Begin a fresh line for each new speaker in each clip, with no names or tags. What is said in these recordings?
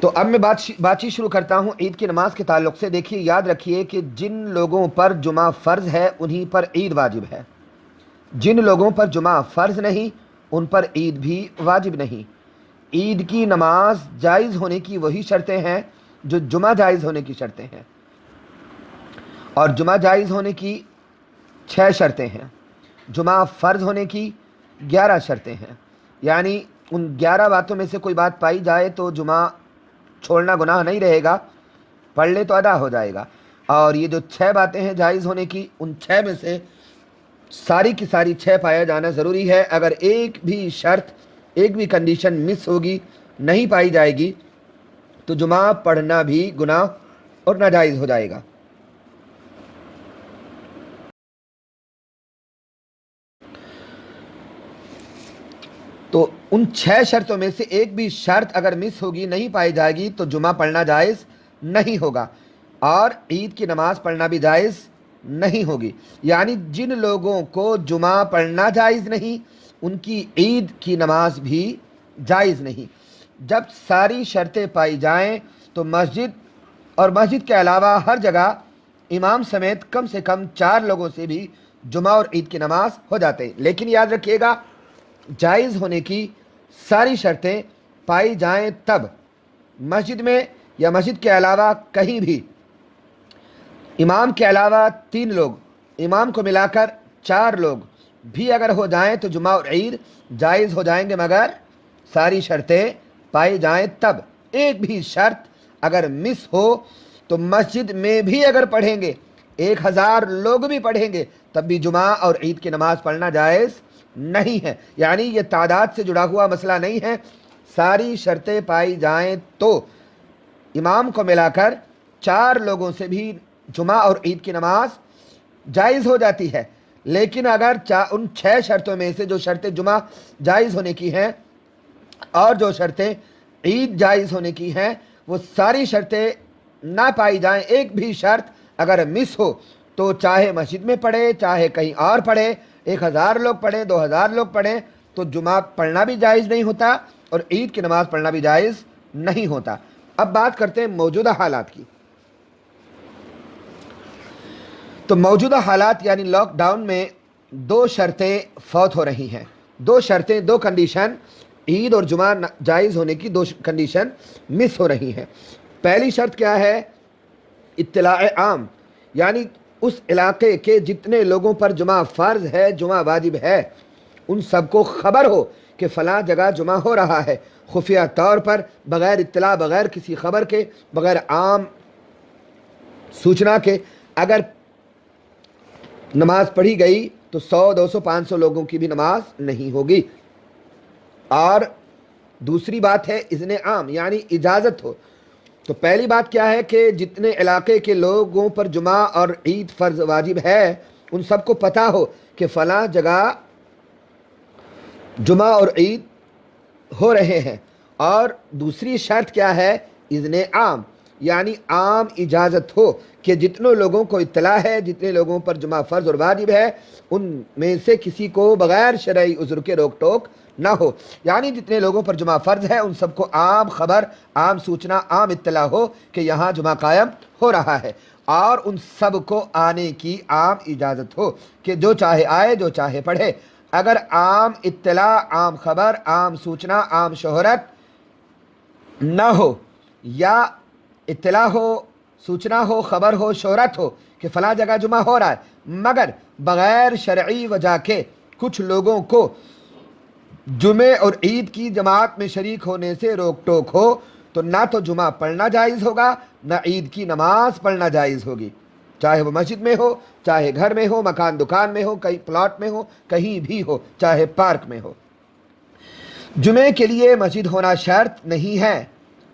تو اب میں بات چیت شروع کرتا ہوں عید کی نماز کے تعلق سے۔ دیکھیے، یاد رکھیے کہ جن لوگوں پر جمعہ فرض ہے انہی پر عید واجب ہے، جن لوگوں پر جمعہ فرض نہیں ان پر عید بھی واجب نہیں۔ عید کی نماز جائز ہونے کی وہی شرطیں ہیں جو جمعہ جائز ہونے کی شرطیں ہیں، اور جمعہ جائز ہونے کی 6 شرطیں ہیں، جمعہ فرض ہونے کی 11 شرطیں ہیں۔ یعنی ان 11 باتوں میں سے کوئی بات پائی جائے تو جمعہ چھوڑنا گناہ نہیں رہے گا، پڑھ لے تو ادا ہو جائے گا۔ اور یہ جو 6 باتیں ہیں جائز ہونے کی، ان 6 میں سے ساری کی ساری 6 پایا جانا ضروری ہے۔ اگر ایک بھی شرط، ایک بھی کنڈیشن مس ہوگی، نہیں پائی جائے گی، تو جمعہ پڑھنا بھی گناہ اور ناجائز ہو جائے گا۔ تو ان 6 شرطوں میں سے ایک بھی شرط اگر مس ہوگی، نہیں پائی جائے گی، تو جمعہ پڑھنا جائز نہیں ہوگا، اور عید کی نماز پڑھنا بھی جائز نہیں ہوگی۔ یعنی جن لوگوں کو جمعہ پڑھنا جائز نہیں، ان کی عید کی نماز بھی جائز نہیں۔ جب ساری شرطیں پائی جائیں تو مسجد اور مسجد کے علاوہ ہر جگہ امام سمیت کم سے کم 4 لوگوں سے بھی جمعہ اور عید کی نماز ہو جاتے ہیں۔ لیکن یاد رکھیے گا، جائز ہونے کی ساری شرطیں پائی جائیں تب مسجد میں یا مسجد کے علاوہ کہیں بھی امام کے علاوہ 3 لوگ، امام کو ملا کر 4 لوگ بھی اگر ہو جائیں تو جمعہ اور عید جائز ہو جائیں گے، مگر ساری شرطیں پائی جائیں تب۔ ایک بھی شرط اگر مس ہو تو مسجد میں بھی اگر پڑھیں گے، 1000 لوگ بھی پڑھیں گے، تب بھی جمعہ اور عید کی نماز پڑھنا جائز نہیں ہے۔ یعنی یہ تعداد سے جڑا ہوا مسئلہ نہیں ہے، ساری شرطیں پائی جائیں تو امام کو ملا کر 4 لوگوں سے بھی جمعہ اور عید کی نماز جائز ہو جاتی ہے۔ لیکن اگر ان 6 شرطوں میں سے جو شرطیں جمعہ جائز ہونے کی ہیں اور جو شرطیں عید جائز ہونے کی ہیں، وہ ساری شرطیں نہ پائی جائیں، ایک بھی شرط اگر مس ہو، تو چاہے مسجد میں پڑھے چاہے کہیں اور پڑھے، 1000 لوگ پڑھیں، 2000 لوگ پڑھیں، تو جمعہ پڑھنا بھی جائز نہیں ہوتا اور عید کی نماز پڑھنا بھی جائز نہیں ہوتا۔ اب بات کرتے ہیں موجودہ حالات کی۔ تو موجودہ حالات یعنی لاک ڈاؤن میں 2 شرطیں فوت ہو رہی ہیں، 2 شرطیں، 2 کنڈیشن، عید اور جمعہ جائز ہونے کی 2 کنڈیشن مس ہو رہی ہیں۔ پہلی شرط کیا ہے؟ اطلاع عام، یعنی اس علاقے کے جتنے لوگوں پر جمعہ فرض ہے، جمعہ واجب ہے، ان سب کو خبر ہو کہ فلاں جگہ جمعہ ہو رہا ہے، خفیہ طور پر، بغیر اطلاع، بغیر کسی خبر کے، بغیر عام سوچنا کے اگر نماز پڑھی گئی تو 100، 200، 500 لوگوں کی بھی نماز نہیں ہوگی۔ اور دوسری بات ہے اذن عام، یعنی اجازت ہو۔ تو پہلی بات کیا ہے کہ جتنے علاقے کے لوگوں پر جمعہ اور عید فرض واجب ہے، ان سب کو پتہ ہو کہ فلاں جگہ جمعہ اور عید ہو رہے ہیں۔ اور دوسری شرط کیا ہے؟ اذن عام، یعنی عام اجازت ہو کہ جتنے لوگوں کو اطلاع ہے، جتنے لوگوں پر جمعہ فرض اور واجب ہے، ان میں سے کسی کو بغیر شرعی عذر کے روک ٹوک نہ ہو۔ یعنی جتنے لوگوں پر جمعہ فرض ہے ان سب کو عام خبر، عام سوچنا، عام اطلاع ہو کہ یہاں جمعہ قائم ہو رہا ہے، اور ان سب کو آنے کی عام اجازت ہو کہ جو چاہے آئے، جو چاہے پڑھے۔ اگر عام اطلاع، عام خبر، عام سوچنا، عام شہرت نہ ہو، یا اطلاع ہو، سوچنا ہو، خبر ہو، شہرت ہو کہ فلاں جگہ جمعہ ہو رہا ہے، مگر بغیر شرعی وجہ کے کچھ لوگوں کو جمعے اور عید کی جماعت میں شریک ہونے سے روک ٹوک ہو، تو نہ تو جمعہ پڑھنا جائز ہوگا، نہ عید کی نماز پڑھنا جائز ہوگی، چاہے وہ مسجد میں ہو، چاہے گھر میں ہو، مکان دکان میں ہو، کہیں پلاٹ میں ہو، کہیں بھی ہو، چاہے پارک میں ہو۔ جمعے کے لیے مسجد ہونا شرط نہیں ہے۔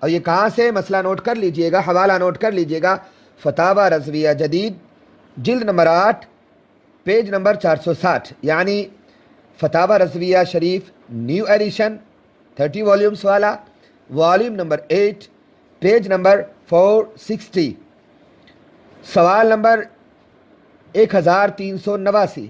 اور یہ کہاں سے؟ مسئلہ نوٹ کر لیجئے گا، حوالہ نوٹ کر لیجئے گا، فتاوی رضویہ جدید، جلد نمبر 8، پیج نمبر 460، یعنی فتاوی رضویہ شریف نیو ایڈیشن 30 والیومز والا، والیوم نمبر 8، پیج نمبر 460، سوال نمبر 1389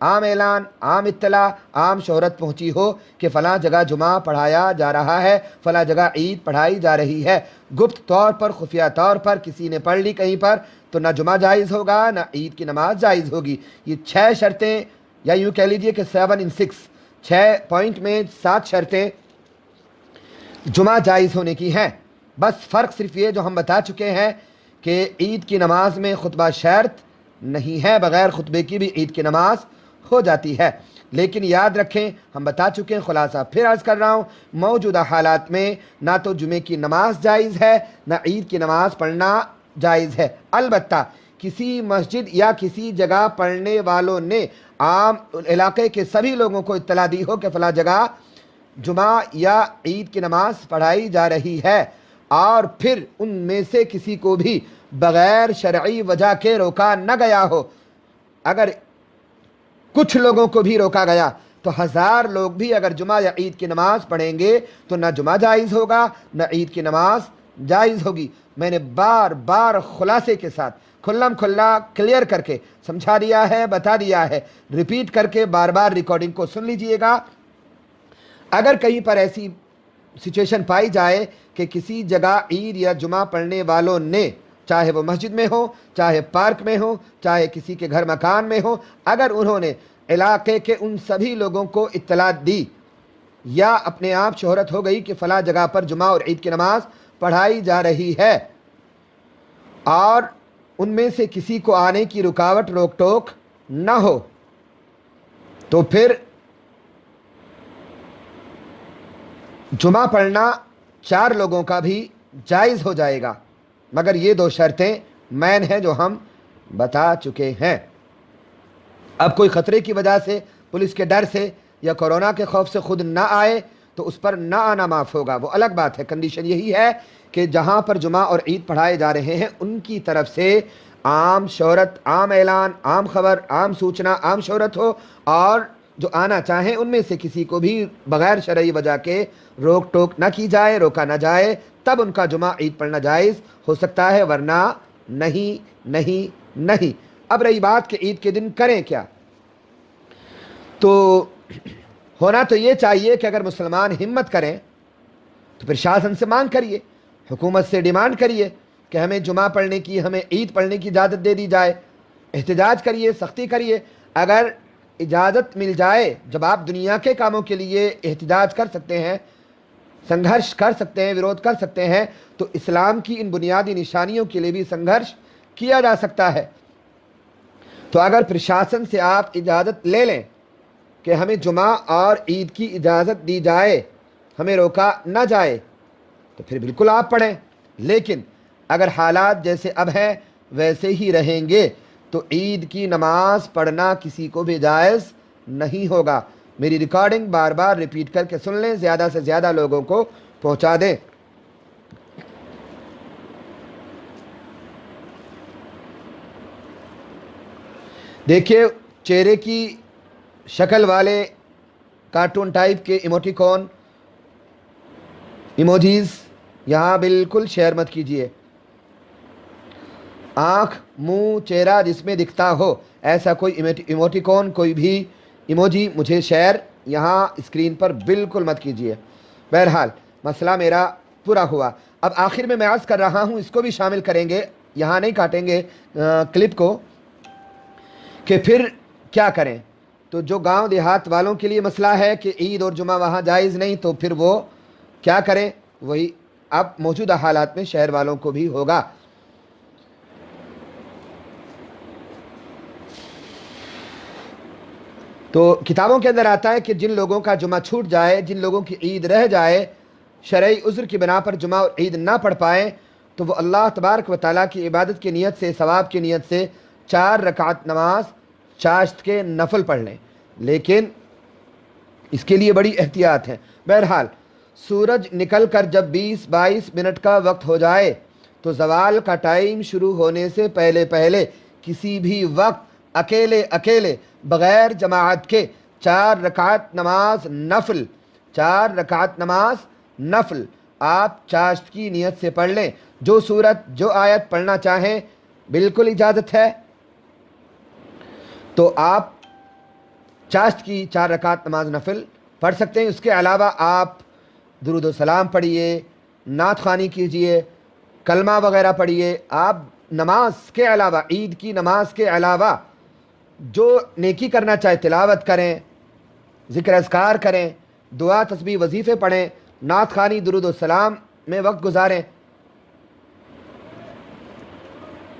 عام اعلان، عام اطلاع، عام شہرت پہنچی ہو کہ فلاں جگہ جمعہ پڑھایا جا رہا ہے، فلاں جگہ عید پڑھائی جا رہی ہے، گپت طور پر، خفیہ طور پر کسی نے پڑھ لی کہیں پر، تو نہ جمعہ جائز ہوگا نہ عید کی نماز جائز ہوگی۔ یہ 6 شرطیں، یا یوں کہہ لیجئے کہ 7 in 6، 6 پوائنٹ میں 7 شرطیں جمعہ جائز ہونے کی ہیں۔ بس فرق صرف یہ جو ہم بتا چکے ہیں کہ عید کی نماز میں خطبہ شرط نہیں ہے، بغیر خطبے کی بھی عید کی نماز ہو جاتی ہے۔ لیکن یاد رکھیں، ہم بتا چکے ہیں، خلاصہ پھر عرض کر رہا ہوں، موجودہ حالات میں نہ تو جمعے کی نماز جائز ہے نہ عید کی نماز پڑھنا جائز ہے۔ البتہ کسی مسجد یا کسی جگہ پڑھنے والوں نے عام علاقے کے سبھی لوگوں کو اطلاع دی ہو کہ فلاں جگہ جمعہ یا عید کی نماز پڑھائی جا رہی ہے، اور پھر ان میں سے کسی کو بھی بغیر شرعی وجہ کے روکا نہ گیا ہو، اگر کچھ لوگوں کو بھی روکا گیا تو 1000 لوگ بھی اگر جمعہ یا عید کی نماز پڑھیں گے تو نہ جمعہ جائز ہوگا نہ عید کی نماز جائز ہوگی۔ میں نے بار بار خلاصے کے ساتھ کھلم کھلا کلیئر کر کے سمجھا دیا ہے، بتا دیا ہے، ریپیٹ کر کے بار بار ریکارڈنگ کو سن لیجئے گا۔ اگر کہیں پر ایسی سچویشن پائی جائے کہ کسی جگہ عید یا جمعہ پڑھنے والوں نے، چاہے وہ مسجد میں ہو، چاہے پارک میں ہو، چاہے کسی کے گھر مکان میں ہو، اگر انہوں نے علاقے کے ان سبھی لوگوں کو اطلاع دی یا اپنے آپ شہرت ہو گئی کہ فلاں جگہ پر جمعہ اور عید کی نماز پڑھائی جا رہی ہے، اور ان میں سے کسی کو آنے کی رکاوٹ روک ٹوک نہ ہو، تو پھر جمعہ پڑھنا 4 لوگوں کا بھی جائز ہو جائے گا، مگر یہ 2 شرطیں مین ہیں جو ہم بتا چکے ہیں۔ اب کوئی خطرے کی وجہ سے، پولیس کے ڈر سے یا کورونا کے خوف سے خود نہ آئے تو اس پر نہ آنا معاف ہوگا، وہ الگ بات ہے۔ کنڈیشن یہی ہے کہ جہاں پر جمعہ اور عید پڑھائے جا رہے ہیں ان کی طرف سے عام شہرت، عام اعلان، عام خبر، عام سوچنا، عام شہرت ہو، اور جو آنا چاہیں ان میں سے کسی کو بھی بغیر شرعی وجہ کے روک ٹوک نہ کی جائے، روکا نہ جائے، تب ان کا جمعہ عید پڑھنا جائز ہو سکتا ہے، ورنہ نہیں نہیں نہیں۔ اب رہی بات کہ عید کے دن کریں کیا، تو ہونا تو یہ چاہیے کہ اگر مسلمان ہمت کریں تو پھر شاسن سے مانگ کریے، حکومت سے ڈیمانڈ کریے کہ ہمیں جمعہ پڑھنے کی، ہمیں عید پڑھنے کی اجازت دے دی جائے، احتجاج کریے، سختی کریے۔ اگر اجازت مل جائے، جب آپ دنیا کے کاموں کے لیے احتجاج کر سکتے ہیں، سنگھرش کر سکتے ہیں، ویرودھ کر سکتے ہیں، تو اسلام کی ان بنیادی نشانیوں کے لیے بھی سنگھرش کیا جا سکتا ہے۔ تو اگر پرشاسن سے آپ اجازت لے لیں کہ ہمیں جمعہ اور عید کی اجازت دی جائے، ہمیں روکا نہ جائے، تو پھر بالکل آپ پڑھیں۔ لیکن اگر حالات جیسے اب ہیں ویسے ہی رہیں گے تو عید کی نماز پڑھنا کسی کو بھی جائز نہیں ہوگا۔ میری ریکارڈنگ بار بار ریپیٹ کر کے سن لیں، زیادہ سے زیادہ لوگوں کو پہنچا دیں۔ دیکھیے، چہرے کی شکل والے کارٹون ٹائپ کے ایموٹیکون، ایموجیز یہاں بالکل شیئر مت کیجیے۔ آنکھ، منہ، چہرہ جس میں دکھتا ہو ایسا کوئی ایموٹیکون، کوئی بھی ایموجی مجھے شیئر یہاں اسکرین پر بالکل مت کیجیے۔ بہرحال مسئلہ میرا پورا ہوا۔ اب آخر میں عرض کر رہا ہوں، اس کو بھی شامل کریں گے، یہاں نہیں کاٹیں گے کلپ کو، کہ پھر کیا کریں۔ تو جو گاؤں دیہات والوں کے لیے مسئلہ ہے کہ عید اور جمعہ وہاں جائز نہیں، تو پھر وہ کیا کریں، وہی اب موجودہ حالات میں شہر والوں کو بھی ہوگا۔ تو کتابوں کے اندر آتا ہے کہ جن لوگوں کا جمعہ چھوٹ جائے، جن لوگوں کی عید رہ جائے، شرعی عذر کی بنا پر جمعہ اور عید نہ پڑھ پائیں، تو وہ اللہ تبارک و تعالیٰ کی عبادت کی نیت سے، ثواب کی نیت سے 4 رکعت نماز چاشت کے نفل پڑھ لیں، لیکن اس کے لیے بڑی احتیاط ہے۔ بہرحال سورج نکل کر جب 20-22 منٹ کا وقت ہو جائے تو زوال کا ٹائم شروع ہونے سے پہلے پہلے کسی بھی وقت اکیلے بغیر جماعت کے 4 رکعت نماز نفل، 4 رکعت نماز نفل آپ چاشت کی نیت سے پڑھ لیں۔ جو سورت، جو آیت پڑھنا چاہیں بالکل اجازت ہے۔ تو آپ چاشت کی 4 رکعت نماز نفل پڑھ سکتے ہیں. اس کے علاوہ آپ درود و سلام پڑھیے, نعت خوانی کیجئے, کلمہ وغیرہ پڑھیے. آپ نماز کے علاوہ, عید کی نماز کے علاوہ جو نیکی کرنا چاہے تلاوت کریں, ذکر اذکار کریں, دعا تسبیح وظیفے پڑھیں, نعت خوانی درود و سلام میں وقت گزاریں.